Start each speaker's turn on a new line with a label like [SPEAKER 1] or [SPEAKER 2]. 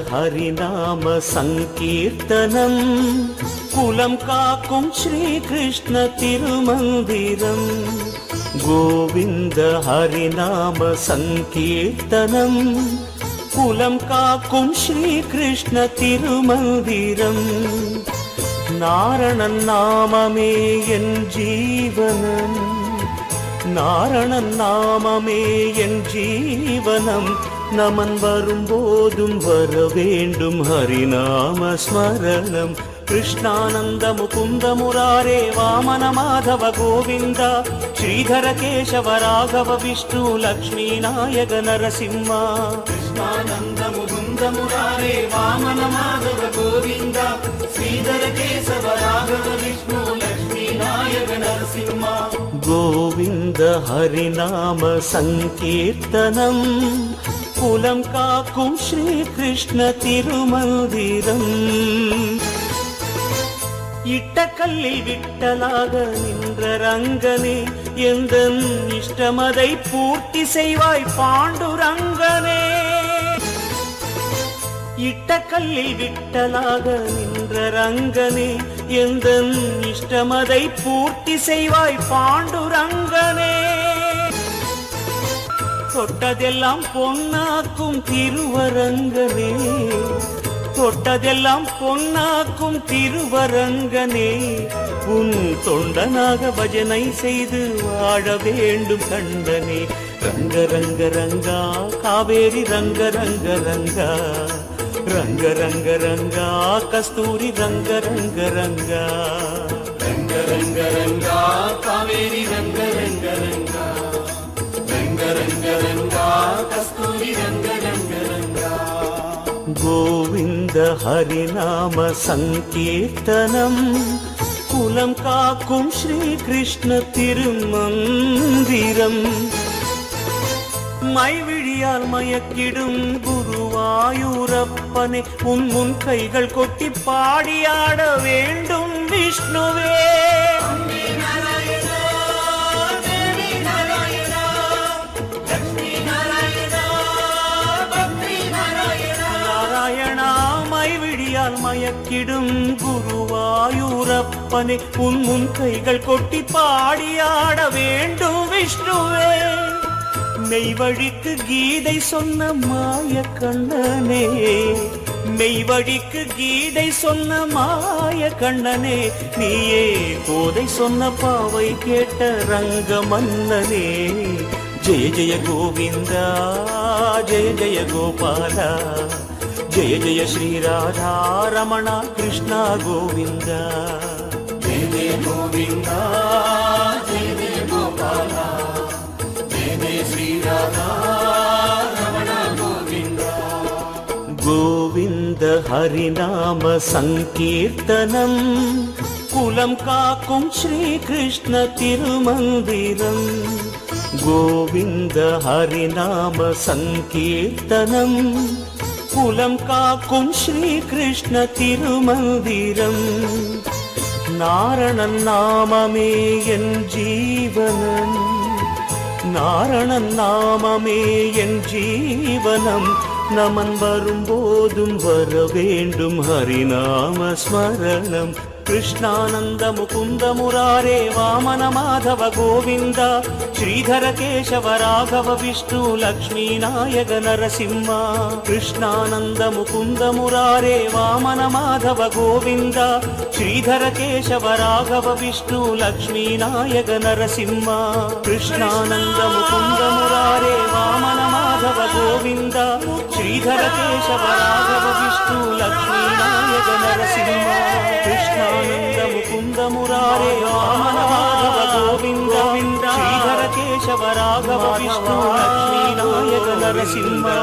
[SPEAKER 1] ஹரிநாம சங்கீர்த்தனம் குலம் காக்கும் ஸ்ரீகிருஷ்ண திருமந்திரம். கோவிந்த ஹரிநாம சங்கீர்த்தனம் குலம் காக்கும் ஸ்ரீகிருஷ்ண திருமந்திரம். நாரணன் நாமமே என் ஜீவனம், நாரணன் நாமமே என் ஜீவனம். நமன் வரும்போதும் வர வேண்டும் ஹரிநாம ஸ்மரணம். கிருஷ்ணானந்த முகுந்த முராரே வாமன மாதவ கோவிந்த ஸ்ரீதர கேசவ ராகவ விஷ்ணு லக்ஷ்மீ நாயக நரசிம்மா. கிருஷ்ணானந்த முகுந்த முராரே வாமன மாதவ கோவிந்த ஸ்ரீதர கேசவ ராகவ விஷ்ணு லக்ஷ்மீ நாயக நரசிம்மா. கோவிந்த ஹரிநாம சங்கீர்த்தனம் குலம் காக்கும் ஸ்ரீகிருஷ்ண திருமந்திரம். இட்ட கல்லில் விட்டலாக நின்ற ரங்கனே, எந்தன் இஷ்டமதை பூர்த்தி செய்வாய் பாண்டுரங்கனே. இட்ட கல்லில் விட்டலாக நின்ற ரங்கனே, எந்தன் இஷ்டமதை பூர்த்தி செய்வாய் பாண்டுரங்கனே. தொட்டதெல்லாம் பொன்னாக்கும் திருவரங்கனே, தொட்டதெல்லாம் பொன்னாக்கும் திருவரங்கனே. உன் தொண்டனாக பஜனை செய்து வாழ வேண்டும் கண்டனே. ரங்க ரங்க ரங்கா காவேரி ரங்க ரங்க ரங்கா, ரங்க ரங்க ரங்கா கஸ்தூரி ரங்க ரங்க ரங்கா. ரங்க ரங்க ரங்கா காவேரி ரங்க ரங்க ரங்கா, ரங்க ரங்க ரங்கா கஸ்தூரி ரங்க ரங்க ரங்கா. கோவிந்த ஹரிநாம சங்கீர்த்தனம் குலம் காக்கும் ஸ்ரீகிருஷ்ண திருமந்திரம். மைவிழியால் மயக்கிடும் குருவாயூரப்பனே, உன் முன் கைகள் கொட்டி பாடியாட வேண்டும் விஷ்ணுவே. மயக்கிடும் குருவாயூரப்பனே, உன் முன் கைகள் கொட்டி பாடியாட வேண்டும் விஷ்ணுவே. மெய்வழிக்கு கீதை சொன்ன மாய கண்ணனே, மெய்வழிக்கு கீதை சொன்ன மாய கண்ணனே. நீயே கோதை சொன்ன பாவை கேட்ட ரங்க மன்னனே. ஜெய ஜெய கோவிந்தா ஜெய ஜெய கோபாலா, ஜெய ஜெய ஸ்ரீ ராதா ரமண கிருஷ்ண கோவிந்த. ஜெய ஜெய கோவிந்தா ஜெய ஜெய கோபாலா, ஜெய ஜெய ஸ்ரீ ராதா ரமண கோவிந்த. கோவிந்த ஹரிநாம சங்கீர்த்தனம் குலம் காக்கும் ஸ்ரீகிருஷ்ண திருமந்திரம். கோவிந்த ஹரிநாம சங்கீர்த்தனம் குலம் காக்கும் ஸ்ரீகிருஷ்ண திருமந்திரம். நாரணன் நாமமே என் ஜீவனம், நாரணன் நாமமே என் ஜீவனம். நமன் வரும்போதும் வர வேண்டும் ஹரிநாம ஸ்மரணம். கிருஷ்ணானந்த முகுந்த முராரே வாமன மாதவ கோவிந்த ஸ்ரீதர கேசவ ராகவ விஷ்ணு லக்ஷ்மீ நாயக நரசிம்மா. கிருஷ்ணானந்த முகுந்த முராரே வாமன மாதவ கோவிந்த ஸ்ரீதர கேசவ ராகவ விஷ்ணு லக்ஷ்மீ நாயக நரசிம்மா. கிருஷ்ணானந்த முகுந்த முராரே வாமன மாதவ கோவிந்த ஸ்ரீதர கேசவ ராகவ விஷ்ணு லக்ஷ்மீ நாயக நரசிம்மா. கிருஷ்ணானந்த முகுந்த முராரே வாமன மாதவ கோவிந்த ஸ்ரீதர கேசவ ராகவ விஷ்ணு லக்ஷ்மீ நாயக நரசிம்மா.